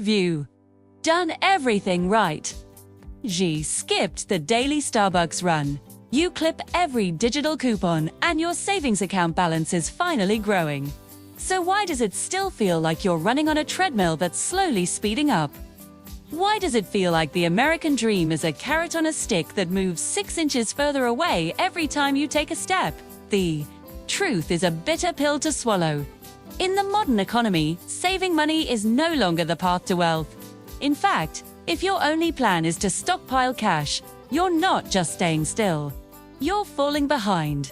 view. Done everything right. G skipped the daily Starbucks run. You clip every digital coupon and your savings account balance is finally growing. So why does it still feel like you're running on a treadmill that's slowly speeding up? Why does it feel like the American dream is a carrot on a stick that moves 6 inches further away every time you take a step? The truth is a bitter pill to swallow. In the modern economy, saving money is no longer the path to wealth. In fact, if your only plan is to stockpile cash, you're not just staying still. You're falling behind.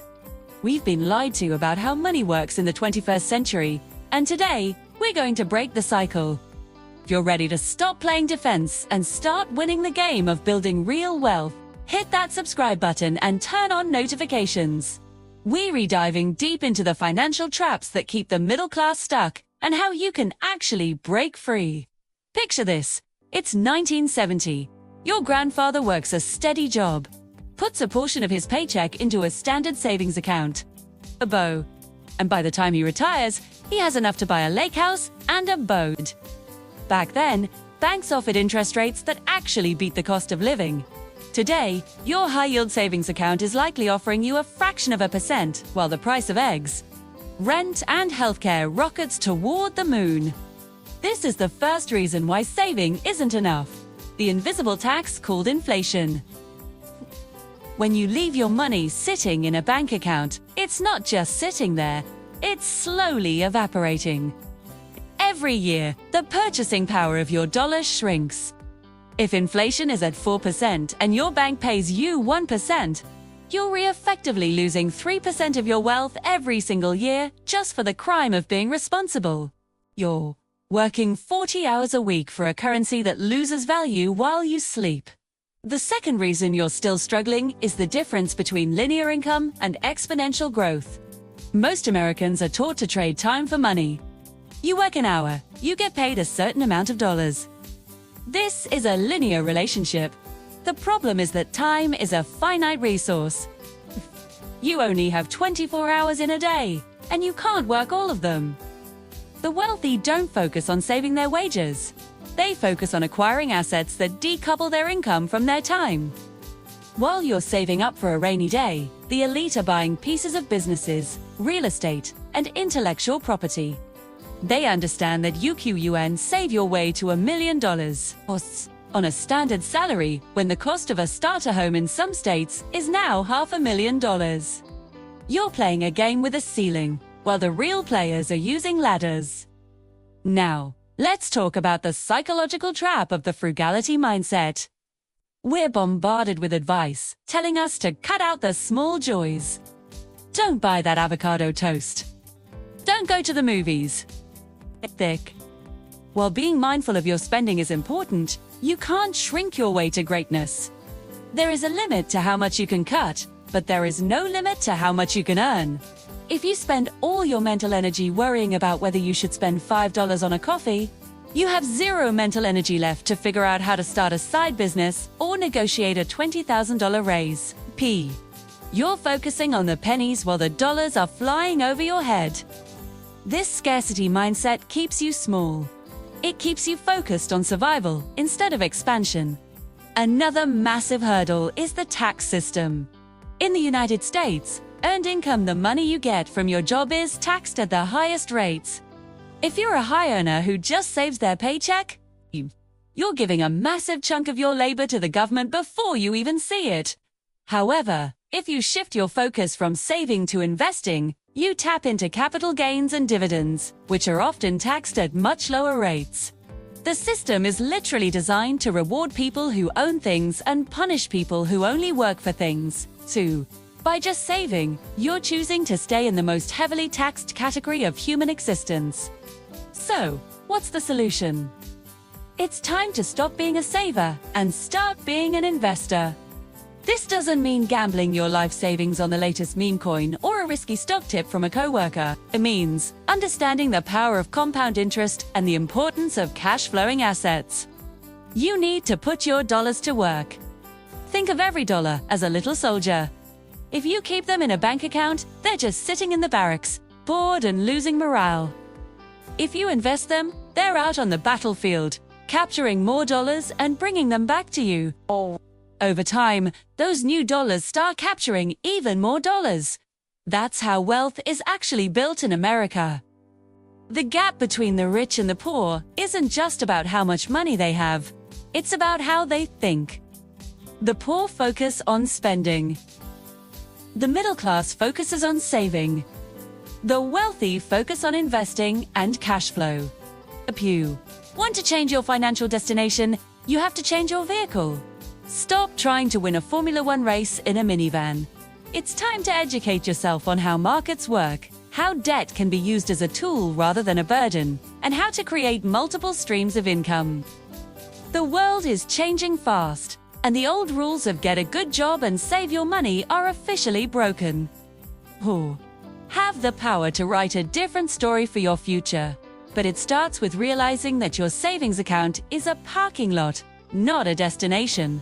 We've been lied to about how money works in the 21st century, and today, we're going to break the cycle. If you're ready to stop playing defense and start winning the game of building real wealth, hit that subscribe button and turn on notifications. We're diving deep into the financial traps that keep the middle class stuck and how you can actually break free. Picture this. It's 1970. Your grandfather works a steady job, puts a portion of his paycheck into a standard savings account, a bow, and by the time he retires, he has enough to buy a lake house and a boat. Back then, banks offered interest rates that actually beat the cost of living. Today, your high-yield savings account is likely offering you a fraction of a percent, while the price of eggs, rent, and healthcare rockets toward the moon. This is the first reason why saving isn't enough. The invisible tax called inflation. When you leave your money sitting in a bank account, it's not just sitting there, it's slowly evaporating. Every year, the purchasing power of your dollar shrinks. If inflation is at 4% and your bank pays you 1%, you're effectively losing 3% of your wealth every single year just for the crime of being responsible. You're working 40 hours a week for a currency that loses value while you sleep. The second reason you're still struggling is the difference between linear income and exponential growth. Most Americans are taught to trade time for money. You work an hour, you get paid a certain amount of dollars. This is a linear relationship. The problem is that time is a finite resource. You only have 24 hours in a day, and you can't work all of them. The wealthy don't focus on saving their wages. They focus on acquiring assets that decouple their income from their time. While you're saving up for a rainy day, the elite are buying pieces of businesses, real estate, and intellectual property. They understand that you save your way to $1 million on a standard salary when the cost of a starter home in some states is now $500,000. You're playing a game with a ceiling, while the real players are using ladders. Now, let's talk about the psychological trap of the frugality mindset. We're bombarded with advice, telling us to cut out the small joys. Don't buy that avocado toast. Don't go to the movies. Thick. While being mindful of your spending is important, you can't shrink your way to greatness. There is a limit to how much you can cut, but there is no limit to how much you can earn. If you spend all your mental energy worrying about whether you should spend $5 on a coffee, you have zero mental energy left to figure out how to start a side business or negotiate a $20,000 raise. You're focusing on the pennies while the dollars are flying over your head. This scarcity mindset keeps you small. It keeps you focused on survival instead of expansion. Another massive hurdle is the tax system. In the United States, earned income, the money you get from your job, is taxed at the highest rates. If you're a high earner who just saves their paycheck, you're giving a massive chunk of your labor to the government before you even see it. However, if you shift your focus from saving to investing, you tap into capital gains and dividends, which are often taxed at much lower rates. The system is literally designed to reward people who own things and punish people who only work for things. By just saving, you're choosing to stay in the most heavily taxed category of human existence. So, what's the solution? It's time to stop being a saver and start being an investor. This doesn't mean gambling your life savings on the latest meme coin or a risky stock tip from a coworker. It means understanding the power of compound interest and the importance of cash-flowing assets. You need to put your dollars to work. Think of every dollar as a little soldier. If you keep them in a bank account, they're just sitting in the barracks, bored and losing morale. If you invest them, they're out on the battlefield, capturing more dollars and bringing them back to you. Over time, those new dollars start capturing even more dollars. That's how wealth is actually built in America. The gap between the rich and the poor isn't just about how much money they have. It's about how they think. The poor focus on spending. The middle class focuses on saving. The wealthy focus on investing and cash flow. Want to change your financial destination? You have to change your vehicle. Stop trying to win a Formula One race in a minivan. It's time to educate yourself on how markets work, how debt can be used as a tool rather than a burden, and how to create multiple streams of income. The world is changing fast, and the old rules of get a good job and save your money are officially broken. Have the power to write a different story for your future, but it starts with realizing that your savings account is a parking lot, not a destination.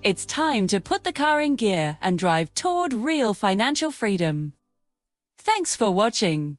It's time to put the car in gear and drive toward real financial freedom. Thanks for watching.